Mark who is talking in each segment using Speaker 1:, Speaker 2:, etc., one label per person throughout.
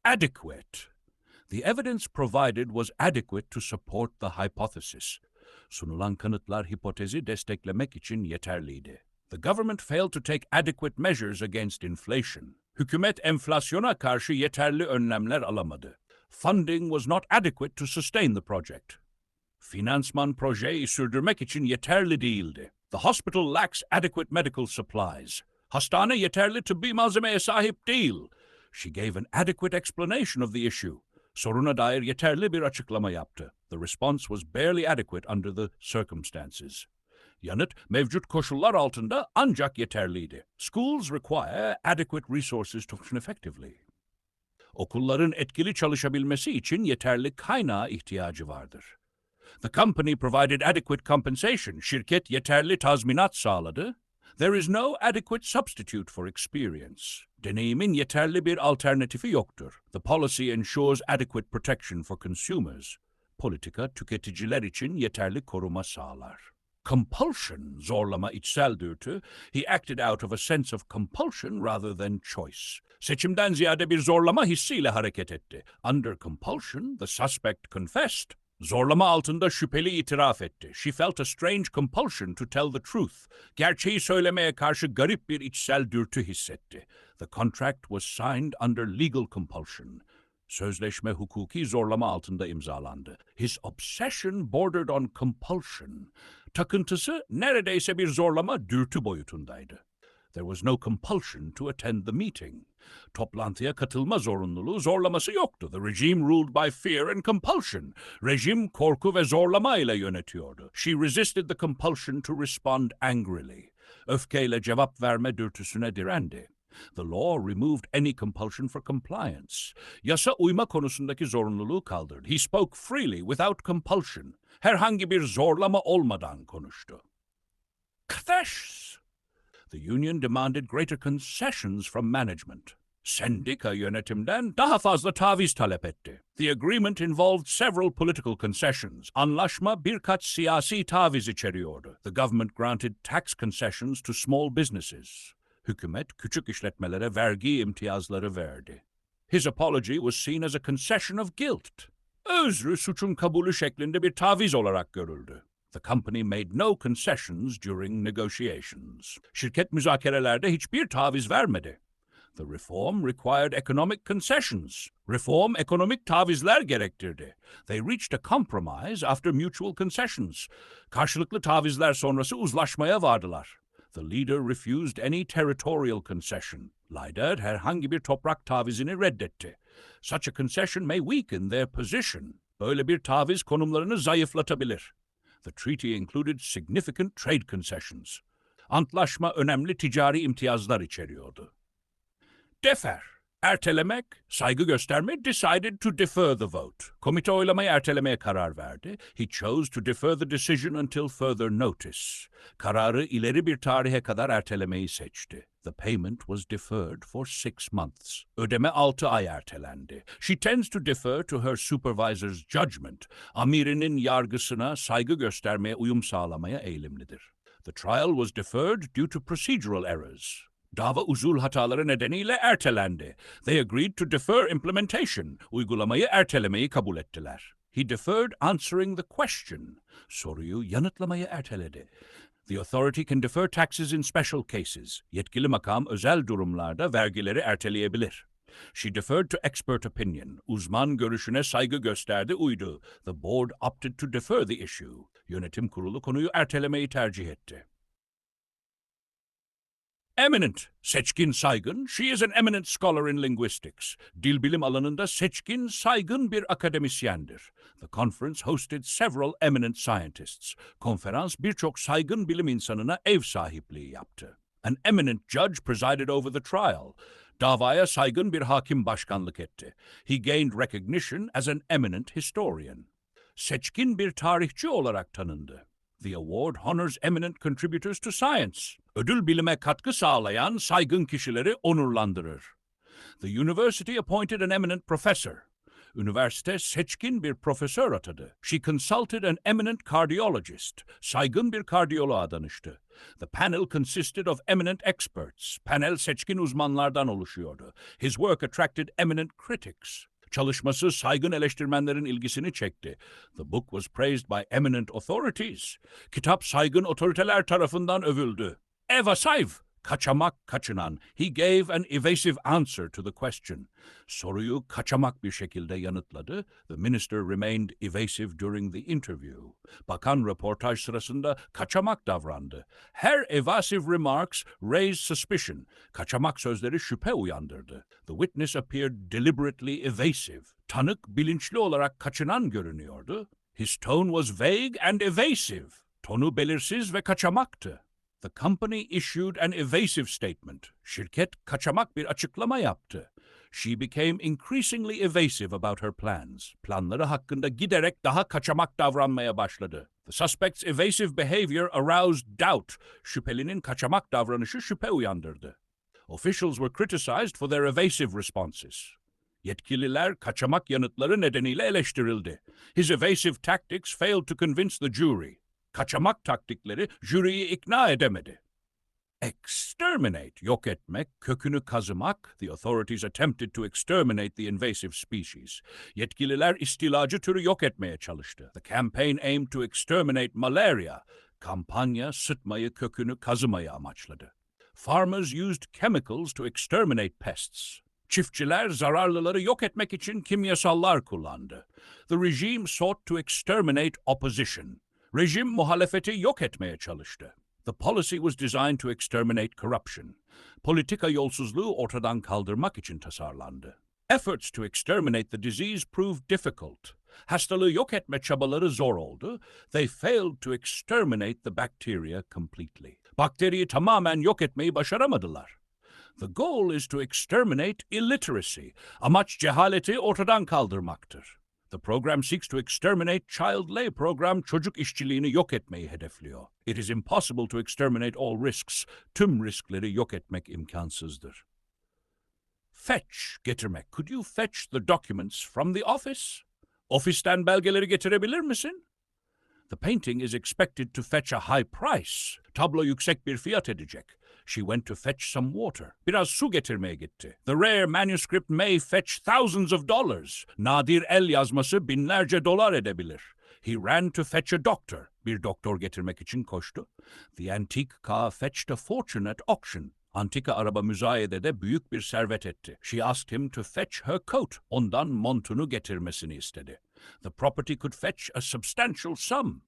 Speaker 1: adequate. The evidence provided was adequate to support the hypothesis. Sunulan kanıtlar hipotezi desteklemek için yeterliydi. The government failed to take adequate measures against inflation. Hükümet enflasyona karşı yeterli önlemler alamadı. Funding was not adequate to sustain the project. Finansman projeyi sürdürmek için yeterli değildi. The hospital lacks adequate medical supplies. Hastane yeterli tıbbi malzemeye sahip değil. She gave an adequate explanation of the issue. Soruna dair yeterli bir açıklama yaptı. The response was barely adequate under the circumstances. Yanıt, mevcut koşullar altında ancak yeterliydi. Schools require adequate resources to function effectively. Okulların etkili çalışabilmesi için yeterli kaynağa ihtiyacı vardır. The company provided adequate compensation. Şirket yeterli tazminat sağladı. There is no adequate substitute for experience. Deneyimin yeterli bir alternatifi yoktur. The policy ensures adequate protection for consumers. Politika, tüketiciler için yeterli koruma sağlar. Compulsion, zorlama, içsel dürtü. He acted out of a sense of compulsion rather than choice. Seçimden ziyade bir zorlama hissiyle hareket etti. Under compulsion, the suspect confessed. Zorlama altında şüpheli itiraf etti. She felt a strange compulsion to tell the truth. Gerçeği söylemeye karşı garip bir içsel dürtü hissetti. The contract was signed under legal compulsion. Sözleşme hukuki zorlama altında imzalandı. His obsession bordered on compulsion. Takıntısı neredeyse bir zorlama dürtü boyutundaydı. There was no compulsion to attend the meeting. Toplantıya katılma zorunluluğu, zorlaması yoktu. The regime ruled by fear and compulsion. Rejim korku ve zorlama ile yönetiyordu. She resisted the compulsion to respond angrily. Öfkeyle cevap verme dürtüsüne direndi. The law removed any compulsion for compliance. Yasa uyma konusundaki zorunluluğu kaldırdı. He spoke freely without compulsion. Herhangi bir zorlama olmadan konuştu. Kthesh! The union demanded greater concessions from management. Sendika yönetimden daha fazla taviz talep etti. The agreement involved several political concessions. Anlaşma birkaç siyasi taviz içeriyordu. The government granted tax concessions to small businesses. Hükümet küçük işletmelere vergi imtiyazları verdi. His apology was seen as a concession of guilt. Özrü suçun kabulü şeklinde bir taviz olarak görüldü. The company made no concessions during negotiations. Şirket müzakerelerde hiçbir taviz vermedi. The reform required economic concessions. Reform ekonomik tavizler gerektirdi. They reached a compromise after mutual concessions. Karşılıklı tavizler sonrası uzlaşmaya vardılar. The leader refused any territorial concession. Lider herhangi bir toprak tavizini reddetti. Such a concession may weaken their position. Böyle bir taviz konumlarını zayıflatabilir. The treaty included significant trade concessions. Antlaşma önemli ticari imtiyazlar içeriyordu. Defer, ertelemek, saygı gösterme, decided to defer the vote. Komite oylamayı ertelemeye karar verdi. He chose to defer the decision until further notice. Kararı ileri bir tarihe kadar ertelemeyi seçti. The payment was deferred for 6 months. Ödeme 6 ay ertelendi. She tends to defer to her supervisor's judgment. Amirinin yargısına saygı göstermeye, uyum sağlamaya eğilimlidir. The trial was deferred due to procedural errors. Dava usul hataları nedeniyle ertelendi. They agreed to defer implementation. Uygulamayı ertelemeyi kabul ettiler. He deferred answering the question. Soruyu yanıtlamayı erteledi. The authority can defer taxes in special cases. Yetkili makam özel durumlarda vergileri erteleyebilir. She deferred to expert opinion. Uzman görüşüne saygı gösterdi, uydu. The board opted to defer the issue. Yönetim kurulu konuyu ertelemeyi tercih etti. Eminent, seçkin, saygın. She is an eminent scholar in linguistics. Dil bilim alanında seçkin, saygın bir akademisyendir. The conference hosted several eminent scientists. Konferans birçok saygın bilim insanına ev sahipliği yaptı. An eminent judge presided over the trial. Davaya saygın bir hakim başkanlık etti. He gained recognition as an eminent historian. Seçkin bir tarihçi olarak tanındı. The award honors eminent contributors to science. Ödül bilime katkı sağlayan saygın kişileri onurlandırır. The university appointed an eminent professor. Üniversite seçkin bir profesör atadı. She consulted an eminent cardiologist. Saygın bir kardiyoloğa danıştı. The panel consisted of eminent experts. Panel seçkin uzmanlardan oluşuyordu. His work attracted eminent critics. Çalışması saygın eleştirmenlerin ilgisini çekti. The book was praised by eminent authorities. Kitap saygın otoriteler tarafından övüldü. Evasive, kaçamak, kaçınan. He gave an evasive answer to the question. Soruyu kaçamak bir şekilde yanıtladı. The minister remained evasive during the interview. Bakan röportaj sırasında kaçamak davrandı. Her evasive remarks raised suspicion. Kaçamak sözleri şüphe uyandırdı. The witness appeared deliberately evasive. Tanık bilinçli olarak kaçınan görünüyordu. His tone was vague and evasive. Tonu belirsiz ve kaçamaktı. The company issued an evasive statement. Şirket kaçamak bir açıklama yaptı. She became increasingly evasive about her plans. Planları hakkında giderek daha kaçamak davranmaya başladı. The suspect's evasive behavior aroused doubt. Şüphelinin kaçamak davranışı şüphe uyandırdı. Officials were criticized for their evasive responses. Yetkililer kaçamak yanıtları nedeniyle eleştirildi. His evasive tactics failed to convince the jury. Kaçamak taktikleri jüriyi ikna edemedi. Exterminate, yok etmek, kökünü kazımak. The authorities attempted to exterminate the invasive species. Yetkililer istilacı türü yok etmeye çalıştı. The campaign aimed to exterminate malaria. Kampanya sıtmayı, kökünü kazımayı amaçladı. Farmers used chemicals to exterminate pests. Çiftçiler zararlıları yok etmek için kimyasallar kullandı. The regime sought to exterminate opposition. Rejim muhalefeti yok etmeye çalıştı. The policy was designed to exterminate corruption. Politika yolsuzluğu ortadan kaldırmak için tasarlandı. Efforts to exterminate the disease proved difficult. Hastalığı yok etme çabaları zor oldu. They failed to exterminate the bacteria completely. Bakteriyi tamamen yok etmeyi başaramadılar. The goal is to exterminate illiteracy. Amaç cehaleti ortadan kaldırmaktır. The program seeks to exterminate child labor. Program çocuk işçiliğini yok etmeyi hedefliyor. It is impossible to exterminate all risks. Tüm riskleri yok etmek imkansızdır. Fetch, getirmek. Could you fetch the documents from the office? Ofisten belgeleri getirebilir misin? The painting is expected to fetch a high price. Tablo yüksek bir fiyat edecek. She went to fetch some water. Biraz su getirmeye gitti. The rare manuscript may fetch thousands of dollars. Nadir el yazması binlerce dolar edebilir. He ran to fetch a doctor. Bir doktor getirmek için koştu. The antique car fetched a fortune at auction. Antika araba müzayedede büyük bir servet etti. She asked him to fetch her coat. Ondan montunu getirmesini istedi. The property could fetch a substantial sum.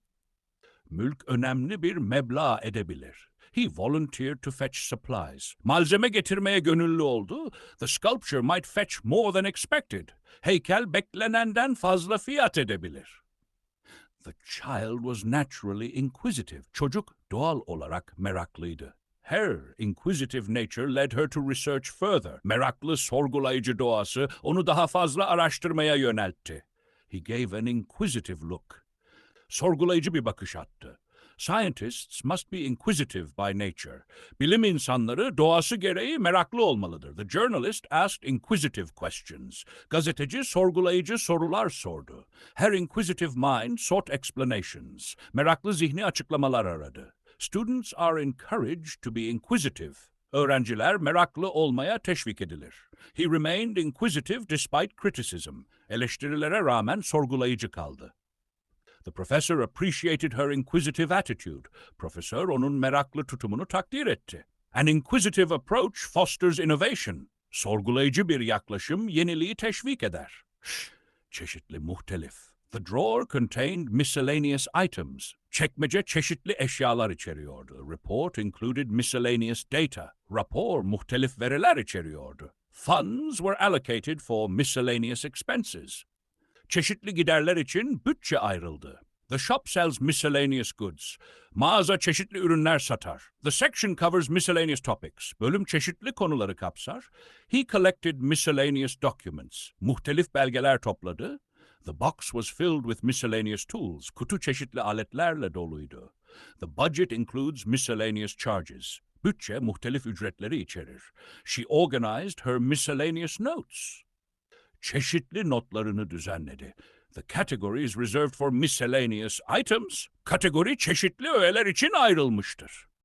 Speaker 1: Mülk önemli bir meblağ edebilir. He volunteered to fetch supplies. Malzeme getirmeye gönüllü oldu. The sculpture might fetch more than expected. Heykel beklenenden fazla fiyat edebilir. The child was naturally inquisitive. Çocuk doğal olarak meraklıydı. Her inquisitive nature led her to research further. Meraklı, sorgulayıcı doğası onu daha fazla araştırmaya yöneltti. He gave an inquisitive look. Sorgulayıcı bir bakış attı. Scientists must be inquisitive by nature. Bilim insanları doğası gereği meraklı olmalıdır. The journalist asked inquisitive questions. Gazeteci sorgulayıcı sorular sordu. Her inquisitive mind sought explanations. Meraklı zihni açıklamalar aradı. Students are encouraged to be inquisitive. Öğrenciler meraklı olmaya teşvik edilir. He remained inquisitive despite criticism. Eleştirilere rağmen sorgulayıcı kaldı. The professor appreciated her inquisitive attitude. Profesör onun meraklı tutumunu takdir etti. An inquisitive approach fosters innovation. Sorgulayıcı bir yaklaşım yeniliği teşvik eder. Çeşitli, muhtelif. The drawer contained miscellaneous items. Çekmece çeşitli eşyalar içeriyordu. The report included miscellaneous data. Rapor muhtelif veriler içeriyordu. Funds were allocated for miscellaneous expenses. Çeşitli giderler için bütçe ayrıldı. The shop sells miscellaneous goods. Mağaza çeşitli ürünler satar. The section covers miscellaneous topics. Bölüm çeşitli konuları kapsar. He collected miscellaneous documents. Muhtelif belgeler topladı. The box was filled with miscellaneous tools. Kutu çeşitli aletlerle doluydu. The budget includes miscellaneous charges. Bütçe muhtelif ücretleri içerir. She organized her miscellaneous notes. çeşitli notlarını düzenledi. The category is reserved for miscellaneous items. Kategori çeşitli öğeler için ayrılmıştır.